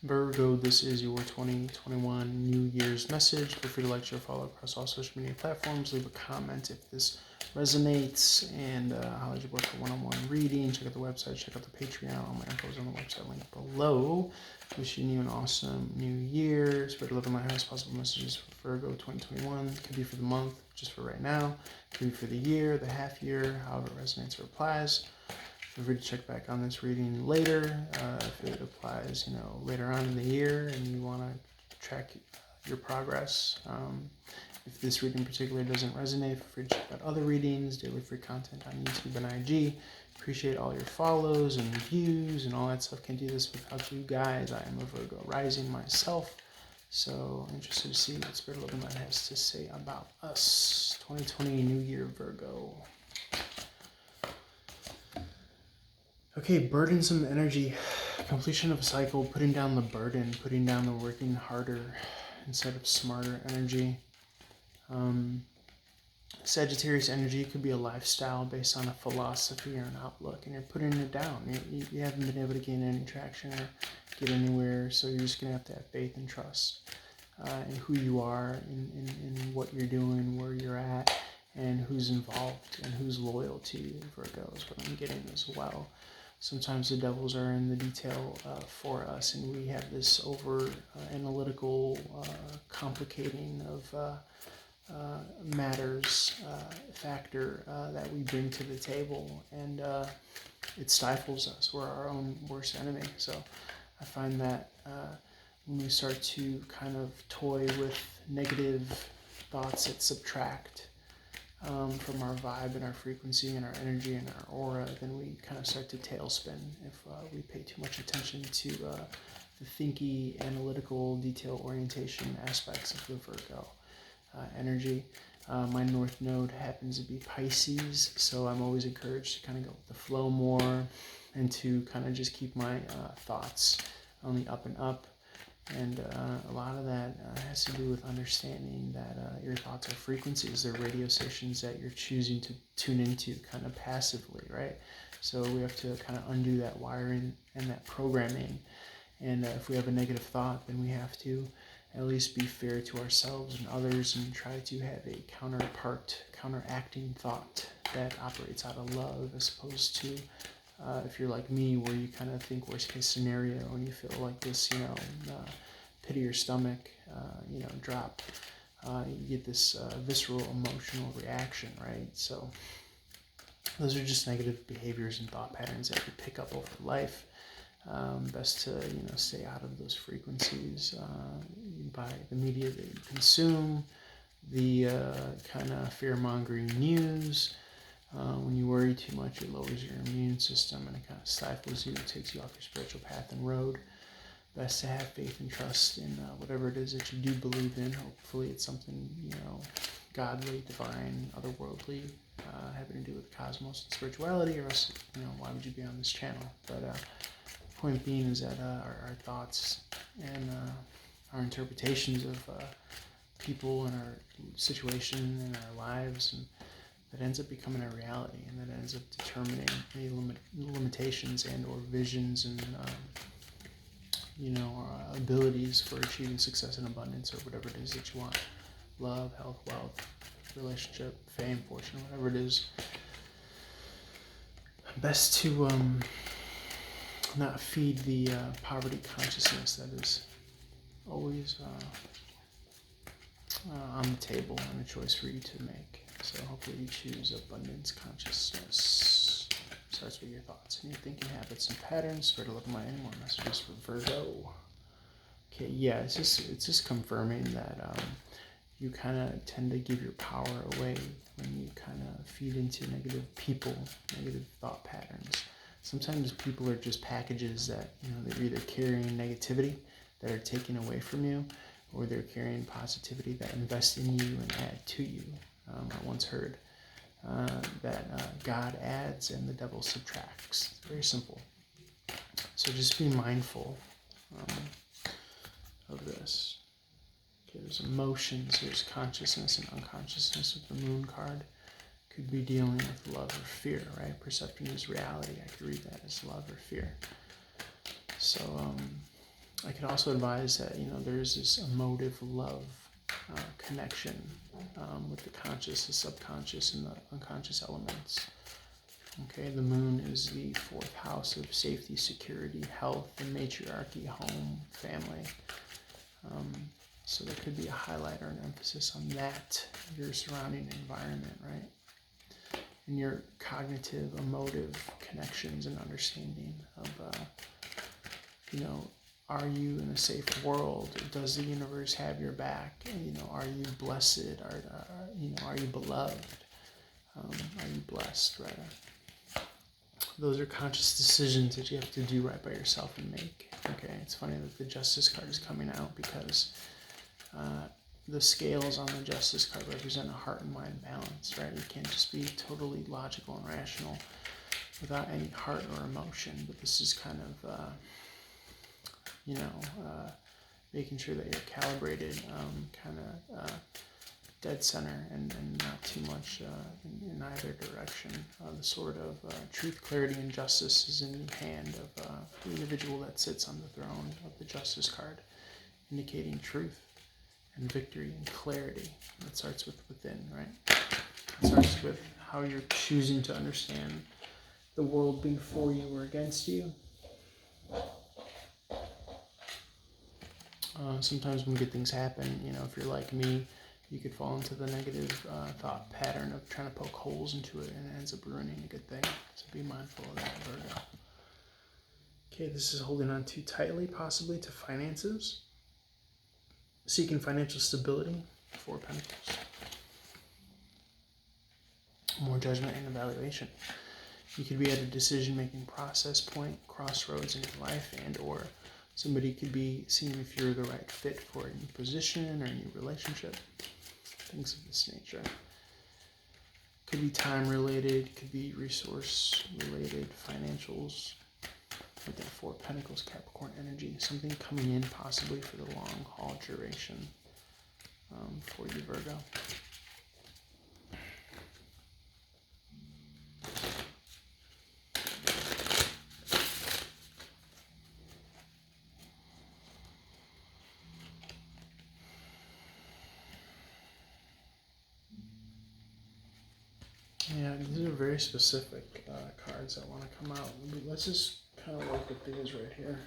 Virgo, this is your 2021 New Year's message. Feel free to like, share, follow across all social media platforms. Leave a comment if this resonates, and I'll let you book a one-on-one reading. Check out the website, check out the Patreon. All my info is on the website link below. Wishing you an awesome new year. Spread love in my highest possible messages for Virgo 2021. Could be for the month, just for right now. Could be for the year, the half year, however it resonates or applies. Feel free to check back on this reading later if it applies, later on in the year and you want to track your progress. If this reading in particular doesn't resonate, feel free to check out other readings, daily free content on YouTube and IG. Appreciate all your follows and reviews and all that stuff. Can't do this without you guys. I am a Virgo rising myself, so I'm interested to see what Spirit of Light has to say about us. 2020 New Year Virgo. Okay, burdensome energy, completion of a cycle, putting down the burden, putting down the working harder instead of smarter energy. Sagittarius energy could be a lifestyle based on a philosophy or an outlook, and you're putting it down. You haven't been able to gain any traction or get anywhere, so you're just going to have faith and trust in who you are, in what you're doing, where you're at, and who's involved and who's loyal to you. Virgo is what I'm getting as well. Sometimes the devils are in the detail for us, and we have this over analytical complicating of matters factor that we bring to the table, and it stifles us. We're our own worst enemy. So I find that when we start to kind of toy with negative thoughts that subtract from our vibe and our frequency and our energy and our aura, then we kind of start to tailspin if we pay too much attention to the thinky, analytical, detail orientation aspects of the Virgo energy. My North Node happens to be Pisces, so I'm always encouraged to kind of go with the flow more and to kind of just keep my thoughts on the up and up. And a lot of that has to do with understanding that your thoughts are frequencies. They're radio stations that you're choosing to tune into kind of passively, right? So we have to kind of undo that wiring and that programming. And if we have a negative thought, then we have to at least be fair to ourselves and others and try to have a counteracting thought that operates out of love, as opposed to if you're like me, where you kind of think worst case scenario and you feel like this, pit of your stomach, drop, you get this visceral emotional reaction, right? So those are just negative behaviors and thought patterns that you pick up over life. Best to stay out of those frequencies by the media that you consume, the kind of fear-mongering news. When you worry too much, it lowers your immune system and it kind of stifles you, takes you off your spiritual path and road. Best to have faith and trust in whatever it is that you do believe in. Hopefully it's something, godly, divine, otherworldly, having to do with the cosmos and spirituality, or else, why would you be on this channel? But point being is that our thoughts and our interpretations of people and our situation and our lives, and that ends up becoming a reality, and that ends up determining any limitations and or visions and our abilities for achieving success and abundance, or whatever it is that you want. Love, health, wealth, relationship, fame, fortune, whatever it is. Best to not feed the poverty consciousness that is always on the table and a choice for you to make. So hopefully you choose abundance consciousness. Starts with your thoughts and your thinking habits and patterns. Spirit of Love Mind. Any more messages for Virgo? Okay, yeah, it's just confirming that you kind of tend to give your power away when you kind of feed into negative people, negative thought patterns. Sometimes people are just packages that, they're either carrying negativity that are taken away from you, or they're carrying positivity that invest in you and add to you. I once heard that God adds and the devil subtracts. It's very simple. So just be mindful of this. Okay, there's emotions, there's consciousness and unconsciousness with the moon card. Could be dealing with love or fear, right? Perception is reality. I could read that as love or fear. So I could also advise that, there's this emotive love connection with the conscious, the subconscious, and the unconscious elements. Okay, the moon is the fourth house of safety, security, health, and matriarchy, home, family. So there could be a highlight or an emphasis on that, your surrounding environment, right? And your cognitive, emotive connections and understanding of, are you in a safe world? Does the universe have your back? Are you blessed? Are you beloved? Are you blessed, rather? Those are conscious decisions that you have to do right by yourself and make. Okay, it's funny that the Justice card is coming out because the scales on the Justice card represent a heart and mind balance, right? You can't just be totally logical and rational without any heart or emotion, but this is kind of, making sure that you're calibrated, dead center and not too much in either direction. The sword of truth, clarity, and justice is in the hand of the individual that sits on the throne of the Justice card, indicating truth and victory and clarity. It starts with within, right? It starts with how you're choosing to understand the world being for you or against you. Sometimes when good things happen, if you're like me, you could fall into the negative thought pattern of trying to poke holes into it, and it ends up ruining a good thing. So be mindful of that, Virgo. Okay, this is holding on too tightly, possibly, to finances. Seeking financial stability, 4 of Pentacles. More judgment and evaluation. You could be at a decision-making process point, crossroads in your life, and or somebody could be seeing if you're the right fit for a new position or a new relationship. Things of this nature. Could be time-related, could be resource-related, financials. With that 4 of Pentacles, Capricorn energy. Something coming in possibly for the long-haul duration for you, Virgo. Yeah, these are very specific cards that want to come out. Let's just kind of look at these right here.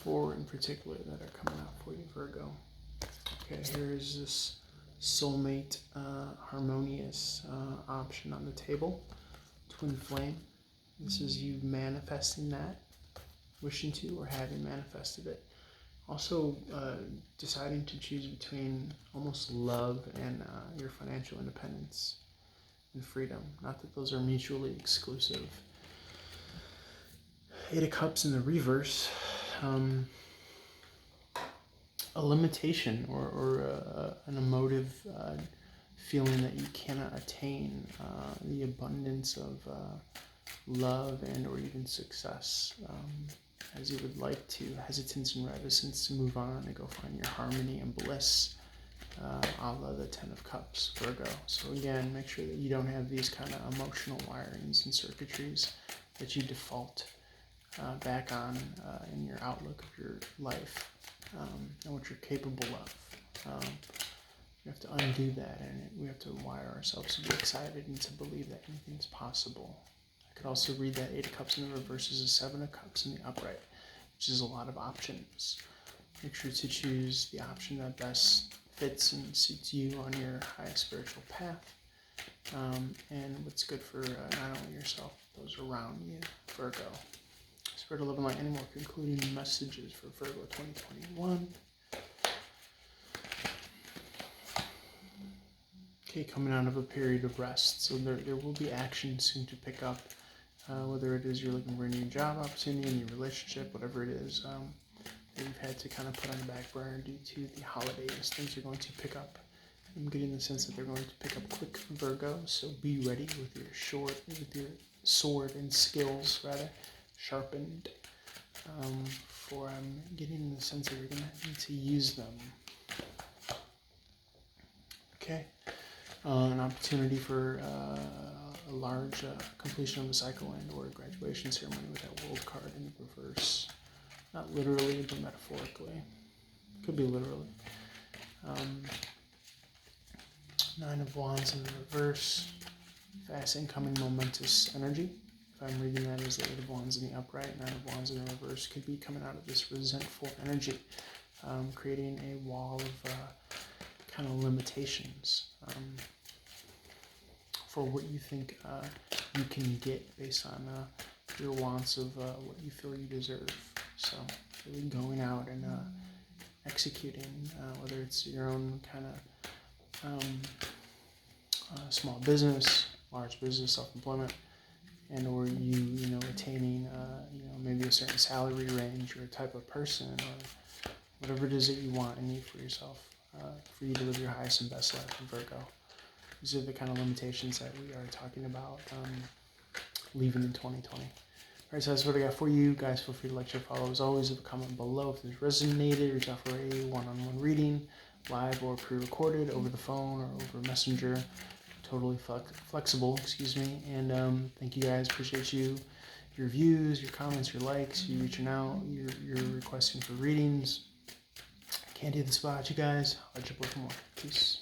4 in particular that are coming out for you, Virgo. Okay, here's this soulmate, harmonious option on the table. Twin flame. This is you manifesting that, wishing to, or having manifested it. Also, deciding to choose between almost love and your financial independence and freedom. Not that those are mutually exclusive. 8 of Cups in the reverse. A limitation or an emotive feeling that you cannot attain the abundance of love and or even success as you would like to. Hesitance and reticence to move on and go find your harmony and bliss. A la the 10 of Cups, Virgo. So again, make sure that you don't have these kind of emotional wirings and circuitries that you default back on in your outlook of your life and what you're capable of. We have to undo that, and we have to wire ourselves to be excited and to believe that anything's possible. I could also read that 8 of Cups in the reverse is a 7 of Cups in the upright, which is a lot of options. Make sure to choose the option that best fits and suits you on your highest spiritual path, and what's good for not only yourself, but those around you, Virgo. Spirit of Love and Light, any more concluding messages for Virgo 2021? Okay, coming out of a period of rest, so there will be action soon to pick up, whether it is you're looking for a new job opportunity, a new relationship, whatever it is. That you've had to kind of put on the back burner due to the holidays. Things are going to pick up. I'm getting the sense that they're going to pick up quick, Virgo, so be ready with your sword and skills, rather, sharpened, for I'm getting the sense that you're going to need to use them. Okay, an opportunity for a large completion of a cycle and or graduation ceremony with that World card in the reverse. Not literally, but metaphorically. Could be literally. Nine of Wands in the reverse. Fast incoming momentous energy. If I'm reading that as the Eight of Wands in the upright, Nine of Wands in the reverse could be coming out of this resentful energy, creating a wall of kind of limitations for what you think you can get based on your wants of what you feel you deserve. So really going out and executing, whether it's your own kind of small business, large business, self-employment, and or you know attaining maybe a certain salary range or a type of person or whatever it is that you want and need for yourself, for you to live your highest and best life in Virgo. These are the kind of limitations that we are talking about leaving in 2020. Alright, so that's what I got for you guys. Feel free to like, share, follow. As always, leave a comment below if this resonated. Reach out for a one-on-one reading, live or pre-recorded, over the phone or over Messenger. Totally flexible, and thank you guys. Appreciate you, your views, your comments, your likes, you reaching out, you're requesting for readings. Can't do the spot, you guys. I'll let you play for more. Peace.